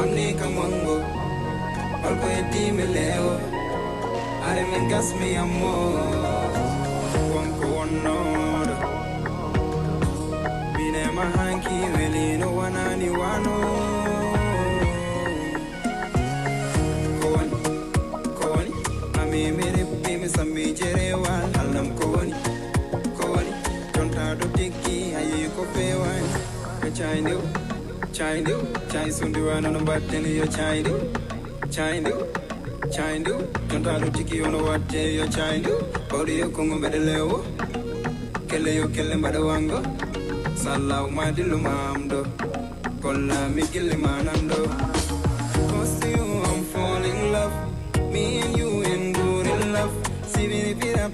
amni kamongo alko edime leo are men gas me amo wonko wonnodo mine mahanki welino wanani wano koni ami mere bime sammi jerewal halam koni tonta do tikki ayi ko pewani chai sundi wana no batteni yo chai tonta do tikki ono watte yo chai bawdi yo kongo bedelewo kelle mbada wango sallaw madilu mamdo kolla mi gille manando cause you I'm falling in love me and you in good in love see me beat up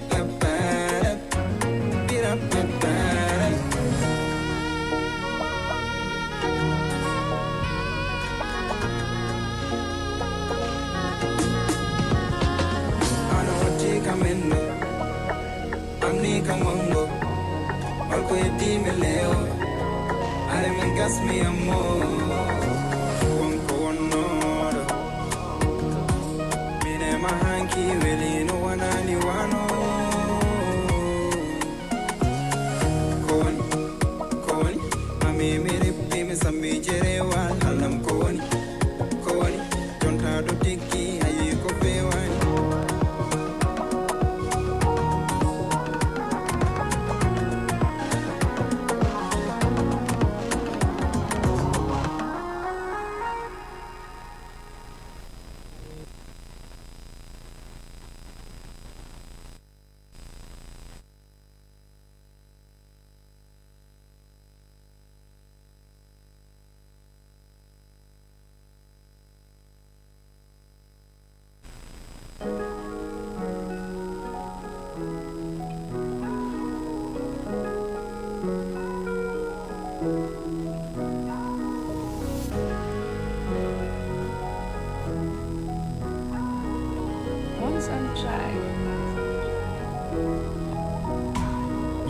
Kamongo, alko edime leo, are men gas me amo, wonko wonnodo, mine mahanki welino wanani wano, koni, ami mere bime sammi jerewal halam koni, tonta do tikki ayi ko pewani.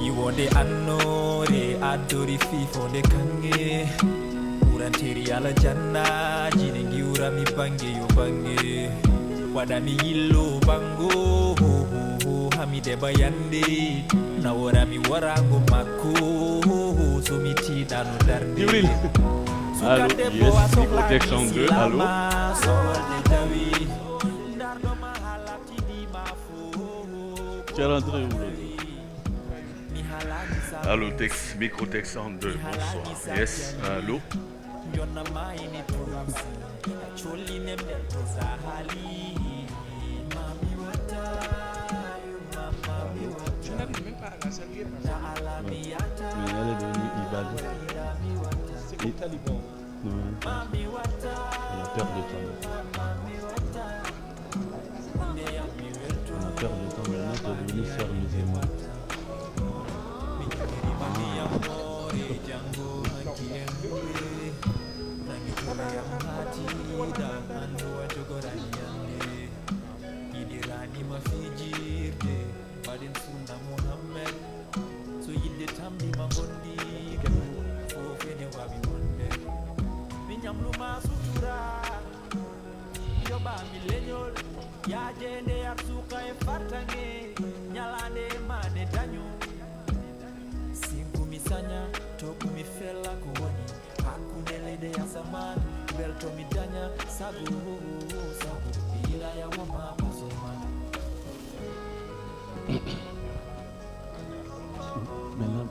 Iwonde annore addori fifonde kange urantiri ala janna jine giura mi bange yo bange wadami yillo bango hamide bayande nawora mi warango makko so mi tidano darde Allô, yes, Microtex 102, allô. Tu es rentré où là? Allô, Microtex 102, bonsoir. Yes, allô. C'est les talibans. On a peur de temps. On a peur de temps maintenant, t'es devenu sœur musulmane. Maintenant,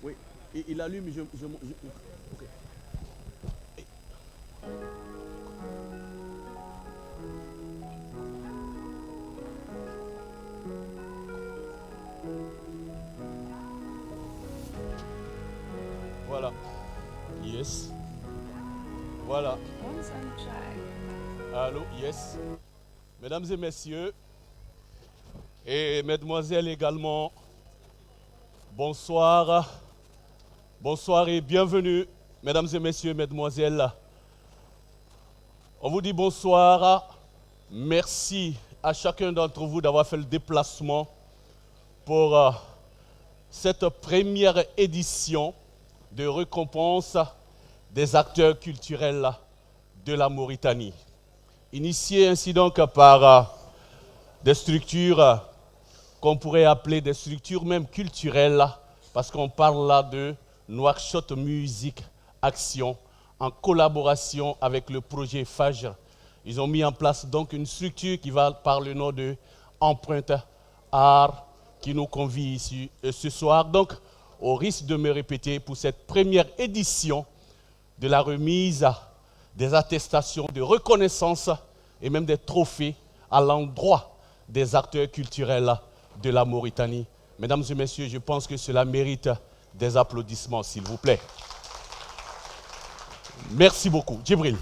Oui, et il allume, ok. Voilà. Yes. Voilà. Allô, yes. Mesdames et messieurs, et mesdemoiselles également, bonsoir. Bonsoir et bienvenue, mesdames et messieurs, mesdemoiselles. On vous dit bonsoir. Merci à chacun d'entre vous d'avoir fait le déplacement pour cette première édition de récompense des acteurs culturels de la Mauritanie. Initié ainsi donc par des structures qu'on pourrait appeler des structures même culturelles, parce qu'on parle là de Nouakchott Musique Action, en collaboration avec le projet Fajr. Ils ont mis en place donc une structure qui va par le nom de Empreinte Art, qui nous convie ici ce soir. Donc, au risque de me répéter, pour cette première édition de la remise des attestations de reconnaissance et même des trophées à l'endroit des acteurs culturels de la Mauritanie. Mesdames et messieurs, je pense que cela mérite des applaudissements, s'il vous plaît. Merci beaucoup. Djibril.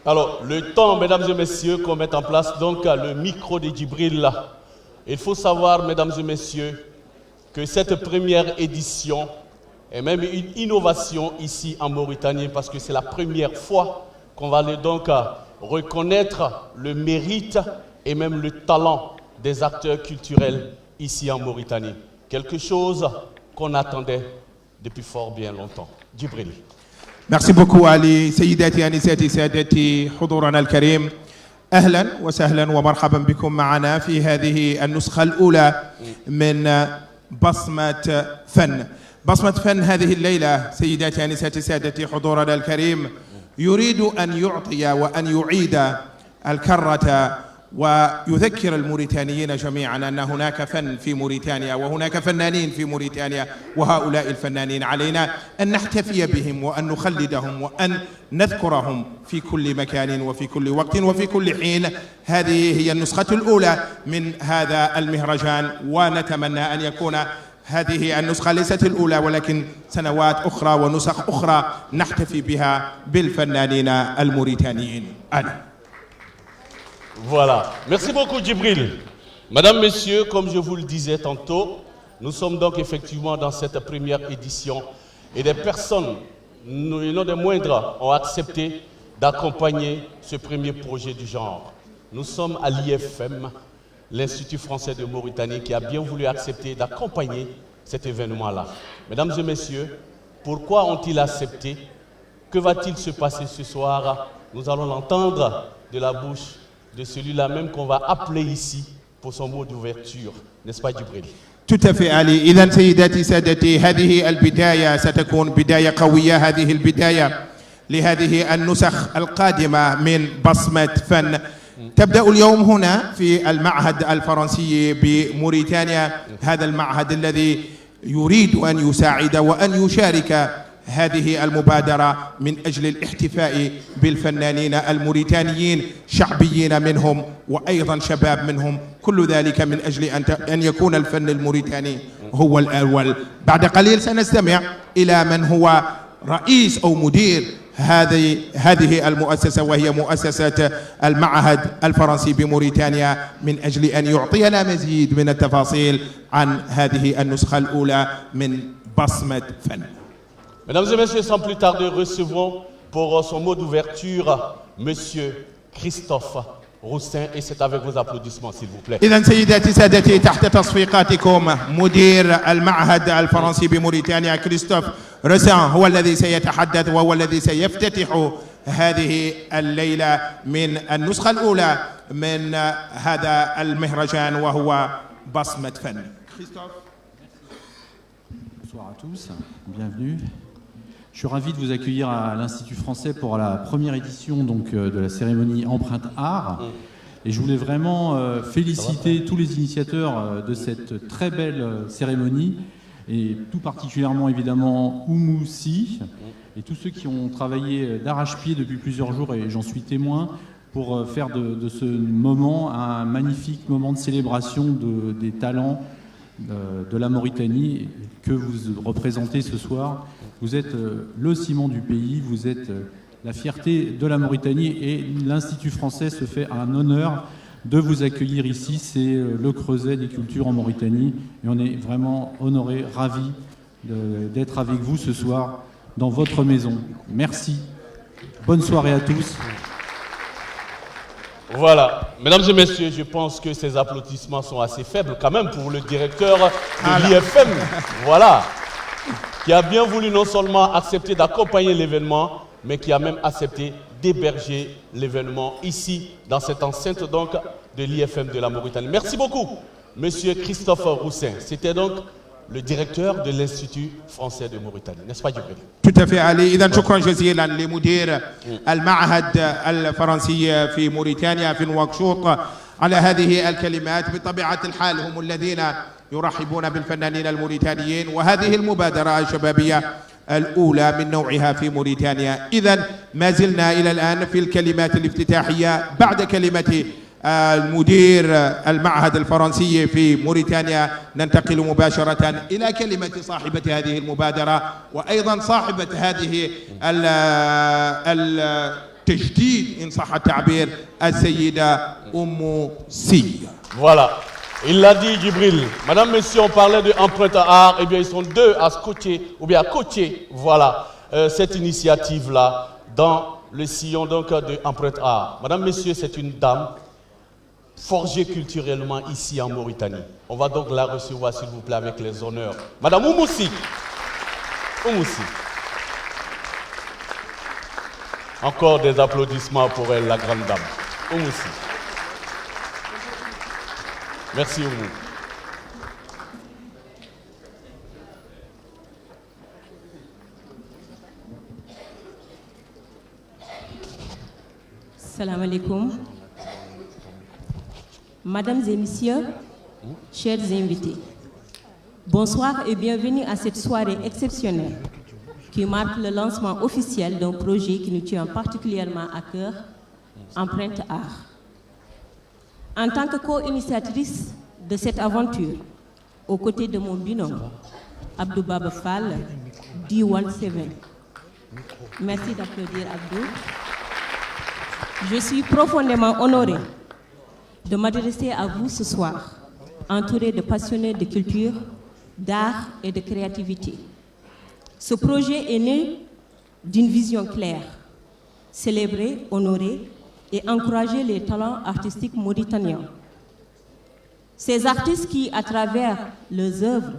Alors, le temps, mesdames et messieurs, qu'on mette en place donc le micro de Djibril là. Il faut savoir, mesdames et messieurs, que cette première édition est même une innovation ici en Mauritanie, parce que c'est la première fois qu'on va aller donc reconnaître le mérite et même le talent des acteurs culturels ici en Mauritanie. Quelque chose qu'on attendait depuis fort bien longtemps. Djibril. Merci beaucoup علي. سيداتي أنساتي سادتي حضورنا الكريم، أهلا وسهلا ومرحبا بكم معنا في هذه النسخة الأولى من بصمة فن. بصمة فن هذه الليلة سيداتي أنساتي سادتي حضورنا الكريم يريد أن يعطي وأن يعيد الكرة ويذكر الموريتانيين جميعا أن هناك فن في موريتانيا وهناك فنانين في موريتانيا، وهؤلاء الفنانين علينا أن نحتفي بهم وأن نخلدهم وأن نذكرهم في كل مكان وفي كل وقت وفي كل حين. هذه هي النسخة الأولى من هذا المهرجان، ونتمنى أن يكون هذه النسخة ليست الأولى ولكن سنوات أخرى ونسخ أخرى نحتفي بها بالفنانين الموريتانيين. Voilà. Merci beaucoup, Djibril. Mesdames, Messieurs, comme je vous le disais tantôt, nous sommes donc effectivement dans cette première édition et des personnes, non des moindres, ont accepté d'accompagner ce premier projet du genre. Nous sommes à l'IFM, l'Institut français de Mauritanie, qui a bien voulu accepter d'accompagner cet événement-là. Mesdames et Messieurs, pourquoi ont-ils accepté? Que va-t-il se passer ce soir? Nous allons l'entendre de la bouche de celui-là même qu'on va appeler ici pour son mot d'ouverture. N'est-ce pas, Djibril? Tout à fait علي. إذن سيداتي سادتي هذه البداية ستكون بداية قوية، هذه البداية لهذه النسخ القادمة من بصمة فن. تبدأ اليوم هنا في المعهد الفرنسي بموريتانيا، هذا المعهد الذي يريد أن يساعد وأن يشارك هذه المبادرة من أجل الاحتفاء بالفنانين الموريتانيين، شعبيين منهم وأيضا شباب منهم، كل ذلك من أجل أن يكون الفن الموريتاني هو الأول. بعد قليل سنستمع إلى من هو رئيس أو مدير هذه المؤسسة، وهي مؤسسة المعهد الفرنسي بموريتانيا، من أجل أن يعطينا مزيد من التفاصيل عن هذه النسخة الأولى من بصمة فن. Mesdames et messieurs, sans plus tarder, recevons pour son mot d'ouverture Monsieur Christophe Roussin, et c'est avec vos applaudissements, s'il vous plaît. إذن سيداتي سادتي تحت تصفيقاتكم مدير المعهد الفرنسي بموريتانيا كريستوف روسان هو الذي سيتحدث وهو الذي سيفتتح هذه الليلة من النسخة الأولى من هذا المهرجان وهو بصمة فن. Bonsoir à tous, bienvenue. Je suis ravi de vous accueillir à l'Institut français pour la première édition donc, de la cérémonie Empreinte Art. Et je voulais vraiment féliciter tous les initiateurs de cette très belle cérémonie, et tout particulièrement évidemment Oumoussi, et tous ceux qui ont travaillé d'arrache-pied depuis plusieurs jours, et j'en suis témoin, pour faire de ce moment un magnifique moment de célébration des talents de la Mauritanie que vous représentez ce soir. Vous êtes le ciment du pays, vous êtes la fierté de la Mauritanie, et l'Institut français se fait un honneur de vous accueillir ici. C'est le creuset des cultures en Mauritanie, et on est vraiment honorés, ravis d'être avec vous ce soir dans votre maison. Merci. Bonne soirée à tous. Voilà, mesdames et messieurs, je pense que ces applaudissements sont assez faibles quand même pour le directeur de l'IFM, voilà, qui a bien voulu non seulement accepter d'accompagner l'événement, mais qui a même accepté d'héberger l'événement ici, dans cette enceinte donc de l'IFM de la Mauritanie. Merci beaucoup, monsieur Christophe Roussin. C'était donc le directeur de l'Institut français de Mauritanie, n'est-ce pas Djibril? Tout à fait علي. إذا شكرا جزيلا لمدير المعهد الفرنسي في موريتانيا في نواكشوط على هذه الكلمات. بطبيعة الحال هم الذين يرحبون بالفنانين الموريتانيين، وهذه المبادرة الشبابية الأولى من نوعها في موريتانيا. إذا ما زلنا إلى الآن في الكلمات الافتتاحية بعد كلمة المدير المعهد الفرنسي في موريتانيا. ننتقل مباشرة إلى كلمة صاحبة هذه المبادرة، وأيضا صاحبة هذه التجديد إن صح التعبير، السيدة أم سي. Voilà, il l'a dit Djibril. Madame, Monsieur, on parlait de empreinte à art, et bien ils sont deux à scotcher, ou bien à coacher, voilà, cette initiative-là dans le sillon donc de empreinte à art. Madame, Messieurs, c'est une dame forgée culturellement ici en Mauritanie. On va donc la recevoir, s'il vous plaît, avec les honneurs. Madame Oumoussi. Oumoussi. Encore des applaudissements pour elle, la grande dame. Oumoussi. Merci Oumou. Salam alaikum. Mesdames et messieurs, chers invités, bonsoir et bienvenue à cette soirée exceptionnelle qui marque le lancement officiel d'un projet qui nous tient particulièrement à cœur, Empreinte Art. En tant que co-initiatrice de cette aventure, aux côtés de mon binôme, Abdou Baba Fall, D17. Merci d'applaudir Abdou. Je suis profondément honorée de m'adresser à vous ce soir, entourée de passionnés de culture, d'art et de créativité. Ce projet est né d'une vision claire, célébrer, honorer et encourager les talents artistiques mauritaniens. Ces artistes qui, à travers leurs œuvres,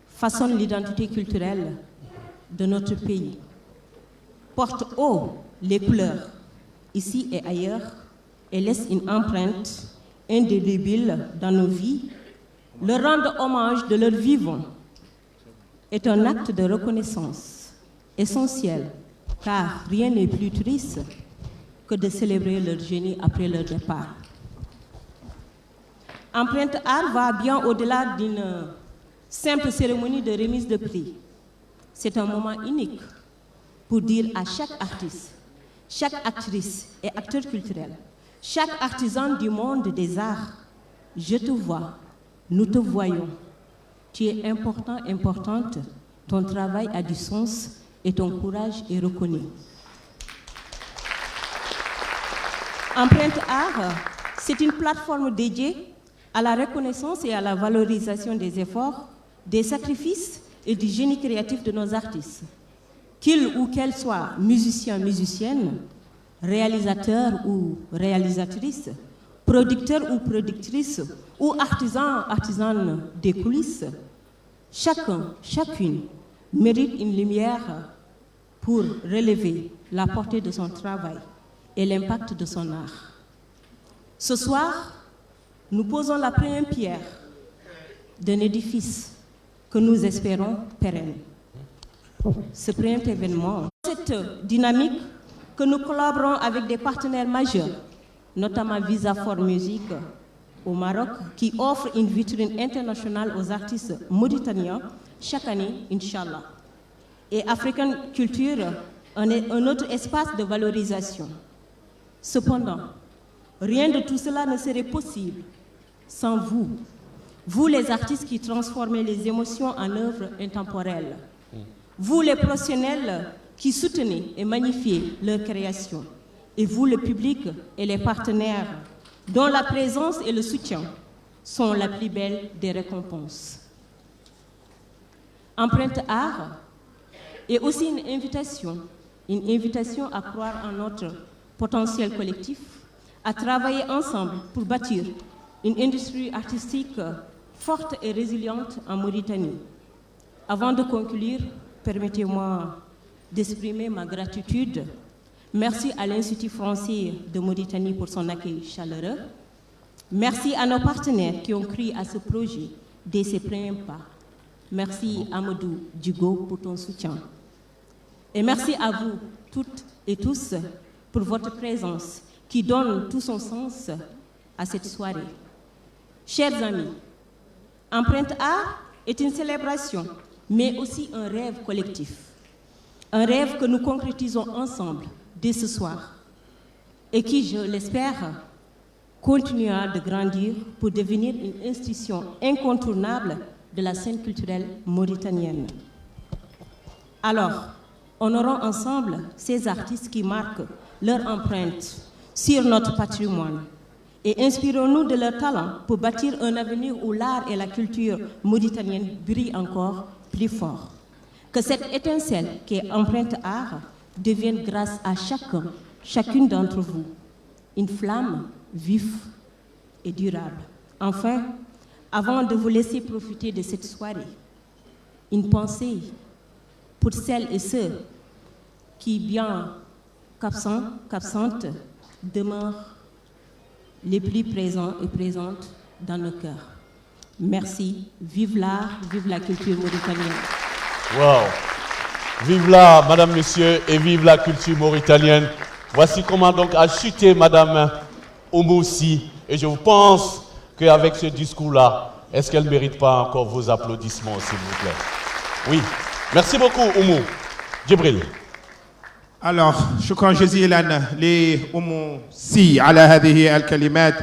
façonnent l'identité culturelle de notre pays, portent haut les couleurs, ici et ailleurs, et laissent une empreinte indélébile dans nos vies, leur rendre hommage de leur vivant est un acte de reconnaissance essentiel, car rien n'est plus triste que de célébrer leur génie après leur départ. Empreinte Art va bien au-delà d'une simple cérémonie de remise de prix. C'est un moment unique pour dire à chaque artiste, chaque actrice et acteur culturel, chaque artisan du monde des arts, je te vois, nous te voyons. Tu es important, importante, ton travail a du sens et ton courage est reconnu. Empreinte Art, c'est une plateforme dédiée à la reconnaissance et à la valorisation des efforts, des sacrifices et du génie créatif de nos artistes. Qu'ils ou qu'elles soient musiciens, musiciennes, réalisateurs ou réalisatrices, producteurs ou productrices, ou artisans, artisanes des coulisses, chacun, chacune mérite une lumière pour relever la portée de son travail et l'impact de son art. Ce soir, nous posons la première pierre d'un édifice que nous espérons pérenne. Ce premier événement, cette dynamique que nous collaborons avec des partenaires majeurs, notamment Visa for Music au Maroc, qui offre une vitrine internationale aux artistes mauritaniens chaque année, Inch'Allah. et African Culture un autre espace de valorisation. Cependant, rien de tout cela ne serait possible sans vous. Vous les artistes qui transformez les émotions en œuvres intemporelles. Vous les professionnels qui soutenez et magnifiez leur création. Et vous le public et les partenaires dont la présence et le soutien sont la plus belle des récompenses. Empreinte Art est aussi une invitation à croire en notre potentiel collectif, à travailler ensemble pour bâtir une industrie artistique forte et résiliente en Mauritanie. Avant de conclure, permettez-moi d'exprimer ma gratitude. Merci à l'Institut français de Mauritanie pour son accueil chaleureux. Merci à nos partenaires qui ont cru à ce projet dès ses premiers pas. Merci Amadou Djigo pour ton soutien. Et merci à vous toutes et tous pour votre présence qui donne tout son sens à cette soirée. Chers amis, Empreinte Art est une célébration, mais aussi un rêve collectif. Un rêve que nous concrétisons ensemble dès ce soir et qui, je l'espère, continuera de grandir pour devenir une institution incontournable de la scène culturelle mauritanienne. Alors, honorons ensemble ces artistes qui marquent leur empreinte sur notre patrimoine et inspirons-nous de leur talent pour bâtir un avenir où l'art et la culture mauritanienne brillent encore plus fort. Que cette étincelle qui est Empreinte Art devienne grâce à chacune d'entre vous, une flamme vive et durable. Enfin, avant de vous laisser profiter de cette soirée, une pensée pour celles et ceux qui, bien qu'absentes, demeurent les plus présents et présentes dans nos cœurs. Merci. Vive l'art, vive la culture mauritanienne. Wow. Vive l'art, madame, monsieur, et vive la culture mauritanienne. Voici comment donc a chuté madame Oumoussi. Et je pense qu'avec ce discours-là, est-ce qu'elle ne mérite pas encore vos applaudissements, s'il vous plaît? Oui. Merci beaucoup, Oumou. Djibril. Alors, شكرا جزيلا لأموسي على هذه الكلمات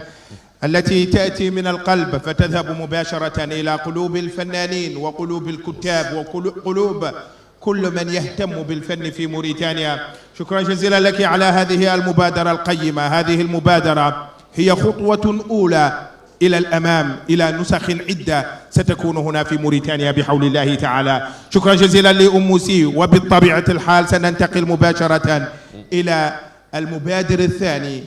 التي تأتي من القلب فتذهب مباشرة إلى قلوب الفنانين وقلوب الكتاب وقلوب كل من يهتم بالفن في موريتانيا. شكرا جزيلا لك على هذه المبادرة القيمة. هذه المبادرة هي خطوة أولى إلى الأمام، إلى نسخ عدة ستكون هنا في موريتانيا بحول الله تعالى. شكرا جزيلا لأموسي، وبطبيعة الحال سننتقل مباشرة إلى المبادر الثاني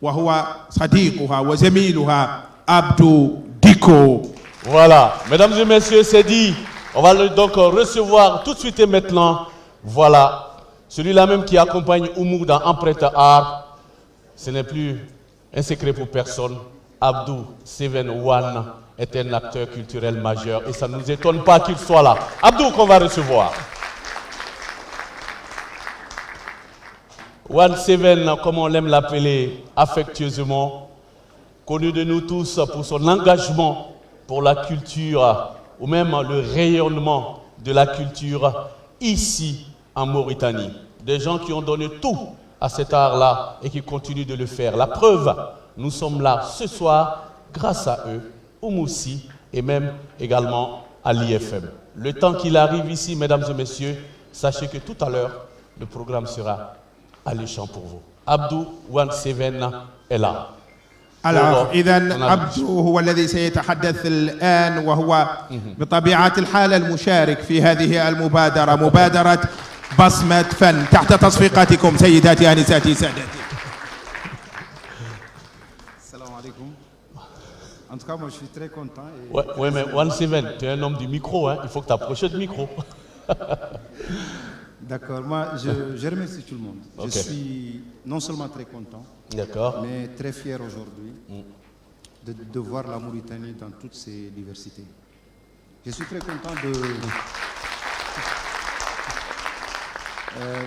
وهو صديقها وزميلها Abdou Diko. Voilà, mesdames et messieurs, c'est dit. On va donc recevoir tout de suite et maintenant. Voilà, celui-là même qui accompagne Oumou dans Empreinte Art. Ce n'est plus un secret pour personne. Abdou Seven One est un acteur culturel majeur et ça ne nous étonne pas qu'il soit là. Abdou qu'on va recevoir. One Seven, comme on l'aime l'appeler affectueusement, connu de nous tous pour son engagement pour la culture ou même le rayonnement de la culture ici en Mauritanie. Des gens qui ont donné tout à cet art-là et qui continuent de le faire. La preuve, nous sommes là ce soir grâce à eux, Oumoussi et même également à l'IFM. Le temps qu'il arrive ici, mesdames et messieurs, sachez que tout à l'heure, le programme sera alléchant pour vous. Abdou One Seven est là. Alors, إذن عبدو هو الذي سيتحدث الآن وهو بطبيعة الحال المشارك في هذه المبادرة، مبادرة بصمة فن، تحت تصفيقاتكم سيداتي آنساتي سادتي. Salam alaikum. En tout cas, moi je suis très content. Oui, mais One Seven, tu es un homme du micro, hein? Il faut que tu approches du micro. D'accord, moi je remercie tout le monde. Okay. Je suis non seulement très content, mais très fier aujourd'hui de voir la Mauritanie dans toutes ses diversités. Je suis très content de...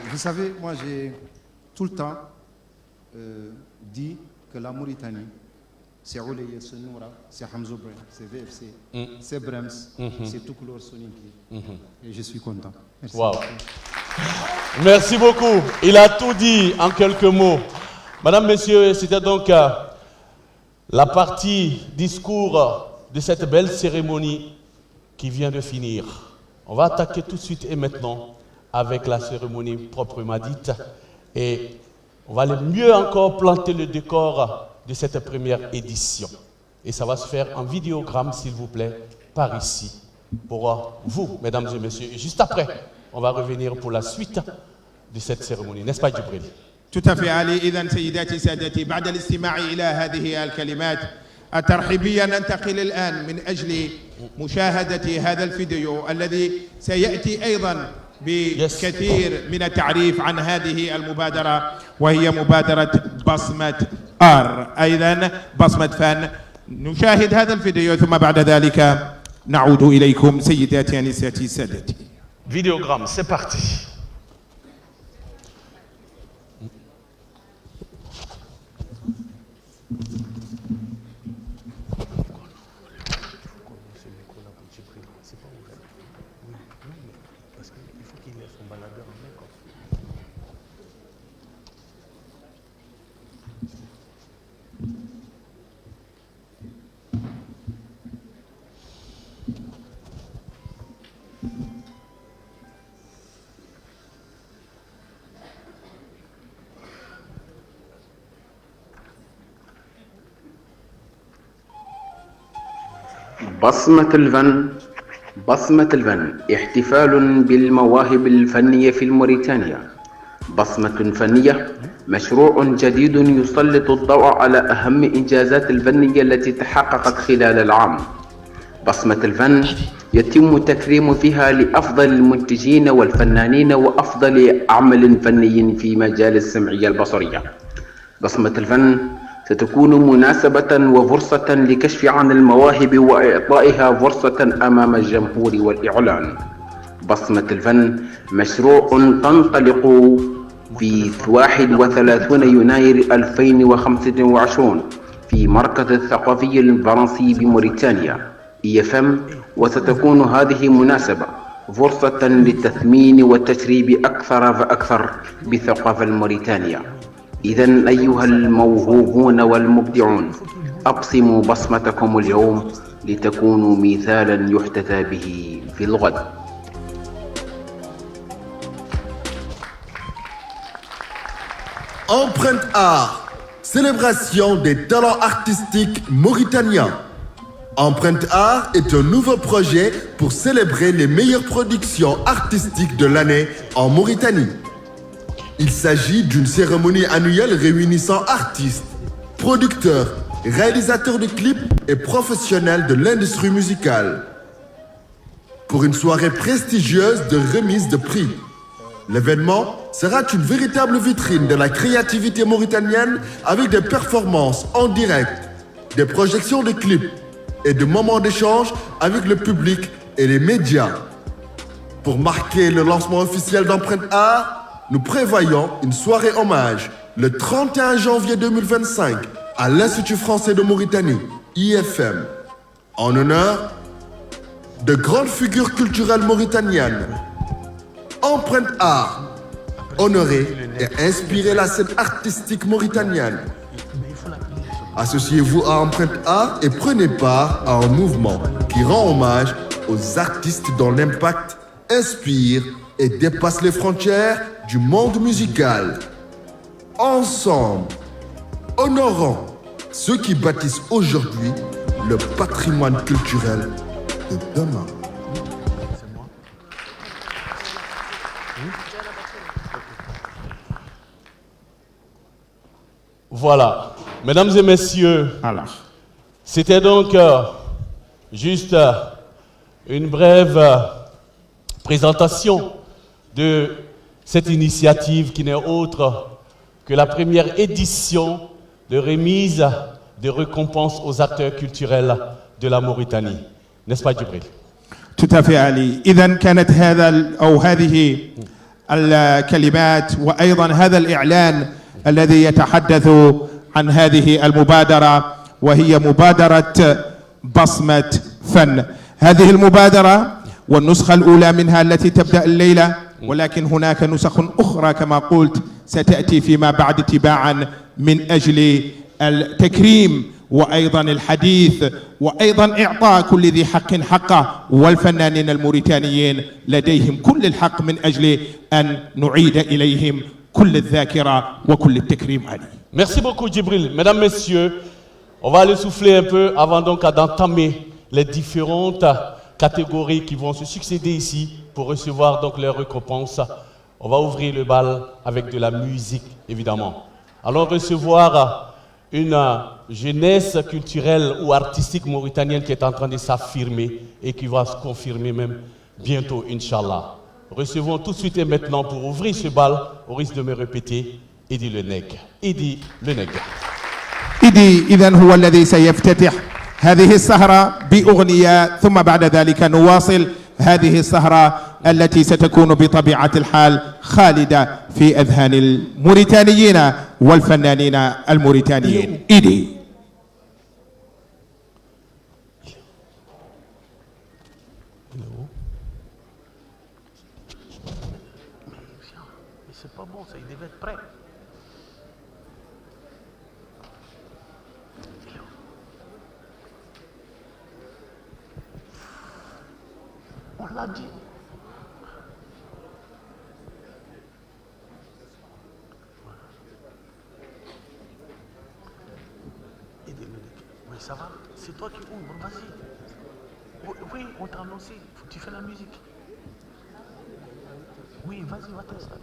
vous savez, moi j'ai tout le temps dit que la Mauritanie, c'est Ouleye Sonoura, c'est Hamzo Brem, c'est VFC, c'est Brems, c'est Toukoulor Soninki. Et je suis content. Merci. Wow. Merci beaucoup. Il a tout dit en quelques mots. Madame, Messieurs, c'était donc la partie discours de cette belle cérémonie qui vient de finir. On va attaquer tout de suite et maintenant avec la cérémonie proprement dite. Et on va aller mieux encore planter le décor de cette première édition. Et ça va se faire en vidéogramme, s'il vous plaît, par ici. Pour vous, mesdames et messieurs. Et juste après, on va revenir pour la suite de cette cérémonie. N'est-ce pas, Djibril? tout à fait علي. إذن سيداتي سادتي بعد الاستماع إلى هذه الكلمات الترحيبية ننتقل الآن من أجل مشاهدة هذا الفيديو الذي سيأتي أيضا بكثير من التعريف عن هذه المبادرة وهي مبادرة بصمة آر. أيضا بصمة فن. نشاهد هذا الفيديو ثم بعد ذلك نعود إليكم سيداتي أنساتي سادتي. Vidéogramme, c'est parti. بصمة الفن احتفال بالمواهب الفنية في موريتانيا. بصمة فنية مشروع جديد يسلط الضوء على أهم إنجازات الفنية التي تحققت خلال العام. بصمة الفن يتم تكريم فيها لأفضل المنتجين والفنانين وأفضل أعمال فني في مجال السمعية البصرية. بصمة الفن ستكون مناسبة وفرصة لكشف عن المواهب وإعطائها فرصة أمام الجمهور والإعلان. بصمة الفن مشروع تنطلق في 31 يناير 2025 في مركز الثقافي الفرنسي بموريتانيا EFM، وستكون هذه مناسبة فرصة للتثمين والتشريب أكثر فأكثر بالثقافة الموريتانية. إذن أيها الموهوبون والمبدعون، أبصموا بصمتكم اليوم لتكونوا مثالا يحتذى به في الغد. Empreinte Art, célébration des talents artistiques mauritaniens. Empreinte Art est un nouveau projet pour célébrer les meilleures productions artistiques de l'année en Mauritanie. Il s'agit d'une cérémonie annuelle réunissant artistes, producteurs, réalisateurs de clips et professionnels de l'industrie musicale pour une soirée prestigieuse de remise de prix. L'événement sera une véritable vitrine de la créativité mauritanienne avec des performances en direct, des projections de clips et de moments d'échange avec le public et les médias. Pour marquer le lancement officiel d'Empreinte Art, nous prévoyons une soirée hommage le 31 janvier 2025 à l'Institut français de Mauritanie, IFM, en honneur de grandes figures culturelles mauritaniennes. Empreinte Art, honorer et inspirer la scène artistique mauritanienne. Associez-vous à Empreinte Art et prenez part à un mouvement qui rend hommage aux artistes dont l'impact inspire et dépasse les frontières du monde musical. Ensemble, honorons ceux qui bâtissent aujourd'hui le patrimoine culturel de demain. Voilà, mesdames et messieurs, c'était donc juste une brève présentation de cette initiative qui n'est autre que la première édition de remise de récompenses aux acteurs culturels de la Mauritanie. N'est-ce pas, Djibril? Tout à fait علي. إذا كانت هذه الكلمات وأيضا هذا الإعلان الذي يتحدث عن هذه المبادرة وهي مبادرة بصمة فن. هذه المبادرة والنسخة الأولى منها التي تبدأ الليلة، ولكن هناك نسخ أخرى كما قلت ستأتي فيما بعد تباعا من أجل التكريم وأيضا الحديث وأيضا إعطاء كل ذي حق حقه، والفنانين الموريتانيين لديهم كل الحق من أجل أن نعيد إليهم كل الذاكرة وكل التكريم عليه. Merci beaucoup Djibril. Mesdames, Messieurs, on va aller souffler un peu avant donc d'entamer les différentes catégories qui vont se succéder ici pour recevoir donc leurs récompenses. On va ouvrir le bal avec de la musique évidemment. Allons recevoir une jeunesse culturelle ou artistique mauritanienne qui est en train de s'affirmer et qui va se confirmer même bientôt, Inch'Allah. Recevons tout de suite et maintenant pour ouvrir ce bal, au risque de me répéter, Idi Le Neg. Idi Le Neg. إيدي إذن هو الذي سيفتتح هذه السهرة بأغنية، ثم بعد ذلك نواصل هذه السهرة التي ستكون بطبيعة الحال خالدة في أذهان الموريتانيين والفنانين الموريتانيين. إيدي. On l'a dit. Mais ça va, c'est toi qui ouvres, vas-y. Oui, on t'a annoncé, tu fais la musique. Oui, vas-y, va t'installer.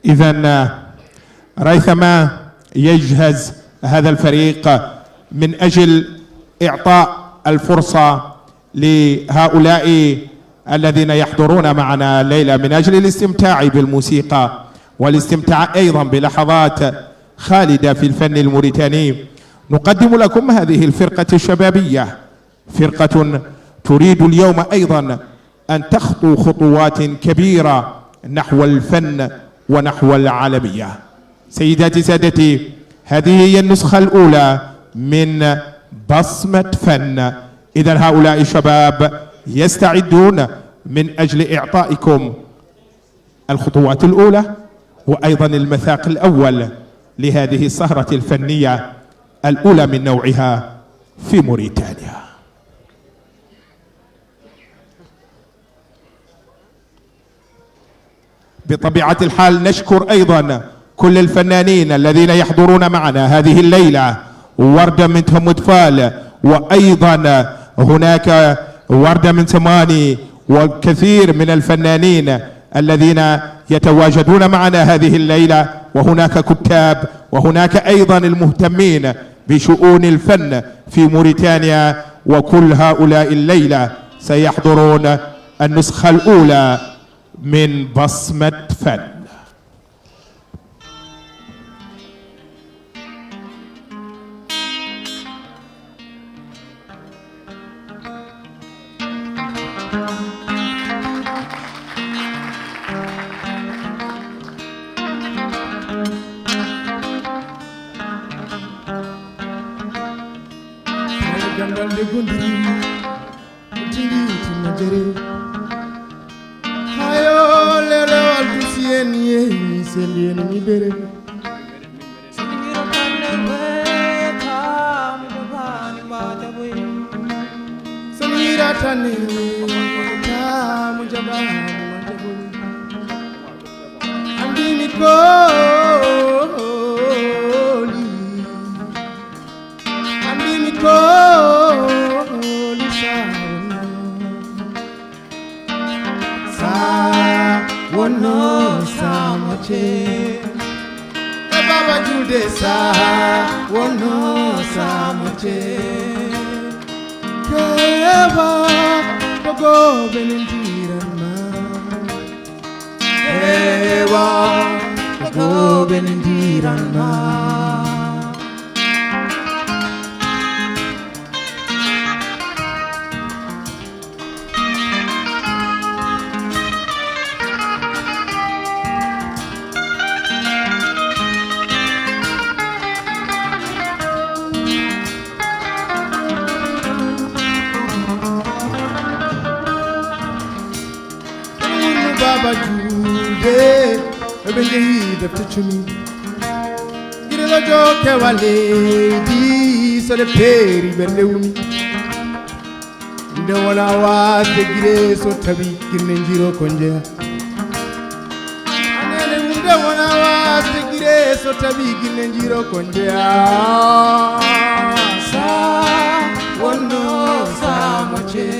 إذن ريثما يجهز هذا الفريق من أجل إعطاء الفرصة لهؤلاء الذين يحضرون معنا الليلة من أجل الاستمتاع بالموسيقى والاستمتاع أيضا بلحظات خالدة في الفن الموريتاني. نقدم لكم هذه الفرقة الشبابية، فرقة تريد اليوم أيضا أن تخطو خطوات كبيرة نحو الفن ونحو العالمية. سيداتي سادتي، هذه هي النسخة الأولى من بصمة فن. إذن هؤلاء الشباب يستعدون من أجل إعطائكم الخطوات الأولى وأيضا المذاق الأول لهذه السهرة الفنية الأولى من نوعها في موريتانيا. بطبيعة الحال نشكر أيضا كل الفنانين الذين يحضرون معنا هذه الليلة، وردة من تمدفال، وأيضا هناك وردة من تماني، وكثير من الفنانين الذين يتواجدون معنا هذه الليلة، وهناك كتاب، وهناك أيضا المهتمين بشؤون الفن في موريتانيا، وكل هؤلاء الليلة سيحضرون النسخة الأولى من بصمة فن. Andini ko Judesa wono samoche kewa togo benendirana kewa togo benendirana Baba Jude, Benji the Tichumi. Get a joke, Kawale, so the Perry Bendeumi. No one hour, the Gire, so Tabi, Ginjiro Conja. And then the 1 hour, the Gire, so Tabi, Ginjiro Conja. Sa, one no, Samoche.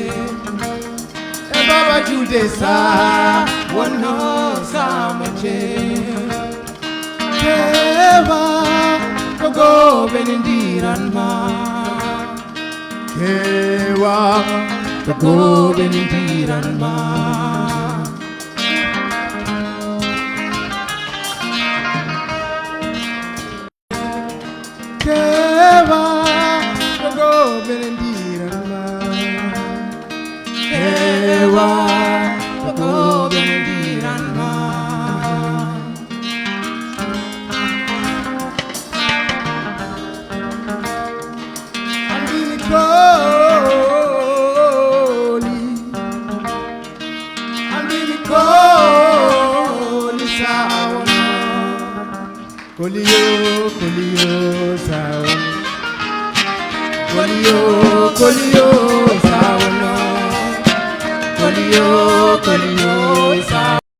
Baba Judesa, wono samoche. Kewa, togo benindiranma. Kewa, togo benindiranma. Kewa, togo benindiranma. Kewa, togo benindiranma. Andini koli sawana. Koliyo sawana. Koliyo sawana. Koliyo sawana.